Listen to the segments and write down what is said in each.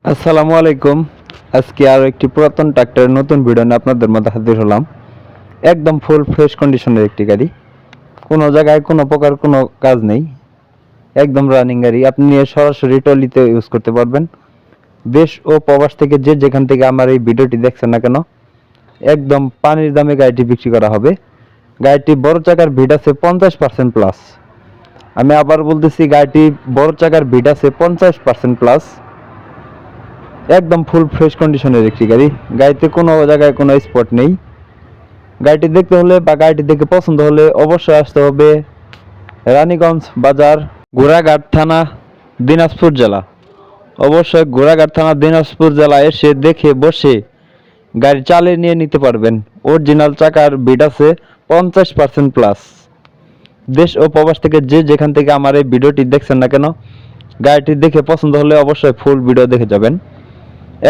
আসসালামু আলাইকুম। আজকে আরও একটি পুরাতন ট্রাক্টরের নতুন ভিডিও নিয়ে আপনাদের মধ্যে হাজির হলাম। একদম ফুল ফ্রেশ কন্ডিশনের একটি গাড়ি, কোনো জায়গায় কোনো প্রকার কোনো কাজ নেই, একদম রানিং গাড়ি। আপনি নিয়ে সরাসরি ট্রলিতে ইউজ করতে পারবেন। দেশ ও প্রবাস থেকে যে যেখান থেকে আমার এই ভিডিওটি দেখছেন না কেন, একদম পানির দামে গাড়িটি বিক্রি করা হবে। গাড়িটি বড় চাকার ভিড আছে 50% প্লাস। আমি আবার বলতেছি, গাড়িটি বড় চাকার ভিড আছে 50% প্লাস। একদম ফুল ফ্রেশ কন্ডিশনের একটি গাড়ি। গাড়িতে কোনো জায়গায় কোনো স্পট নেই। গাড়িটি দেখতে হলে বা গাড়িটি দেখে পছন্দ হলে অবশ্যই আসতে হবে রানীগঞ্জ বাজার, ঘোড়াঘাট থানা, দিনাজপুর জেলা। অবশ্যই ঘোড়াঘাট থানা, দিনাজপুর জেলা এসে দেখে বসে গাড়ি চালিয়ে নিয়ে নিতে পারবেন। অরিজিনাল চাকার বিড আছে 50% প্লাস। দেশ ও প্রবাস থেকে যে যেখান থেকে আমার এই ভিডিওটি দেখছেন না কেন, গাড়িটি দেখে পছন্দ হলে অবশ্যই ফুল ভিডিও দেখে যাবেন।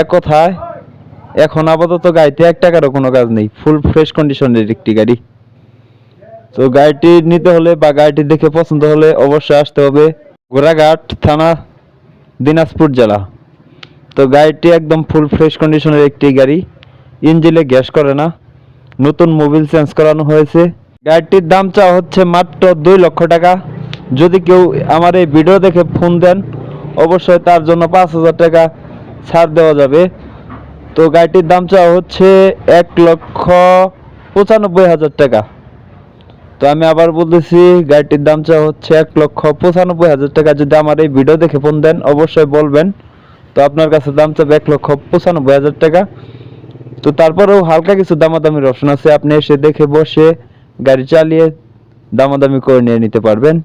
এক কথায় এখন আপাতত গাড়িতে 1 টাকারও কোনো কাজ নেই, ফুল ফ্রেশ কন্ডিশনের একটি গাড়ি। তো গাড়িটি নিতে হলে বা গাড়িটি দেখে পছন্দ হলে অবশ্যই আসতে হবে ঘোড়াঘাট থানা, দিনাজপুর জেলা। তো গাড়িটি একদম ফুল ফ্রেশ কন্ডিশনের একটি গাড়ি। ইঞ্জিনে গ্যাস করে না, নতুন মোবিল চেঞ্জ করানো হয়েছে। গাড়িটির দাম চাওয়া হচ্ছে মাত্র 2 লক্ষ টাকা। যদি কেউ আমার এই ভিডিও দেখে ফোন দেন, অবশ্যই তার জন্য 5,000 টাকা ছাড় দেওয়া যাবে। তো গাড়িটির দাম চাওয়া হচ্ছে 1,95,000 টাকা। তো আমি আবার বলতেছি, গাড়িটির দাম চাওয়া হচ্ছে 1,95,000 টাকা। যদি আমার এই ভিডিও দেখে ফোন দেন, অবশ্যই বলবেন। তো আপনার কাছে দাম চাবে 1,95,000 টাকা। তো তারপরেও হালকা কিছু দামাদামির অপশন আছে, আপনি এসে দেখে বসে গাড়ি চালিয়ে দামাদামি করে নিয়ে নিতে পারবেন।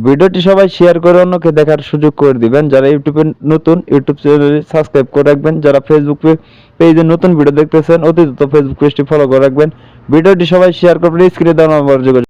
ভিডিওটি সবাই শেয়ার করে অন্যকে দেখার সুযোগ করে দিবেন। যারা ইউটিউবে নতুন, ইউটিউব চ্যানেলে সাবস্ক্রাইব করে রাখবেন। যারা ফেসবুক পেজে নতুন ভিডিও দেখতেছেন, অতি দ্রুত ফেসবুক পেজটি ফলো করে রাখবেন। ভিডিওটি সবাই শেয়ার করবেন। স্ক্রিনে দেওয়া নম্বরে যোগাযোগ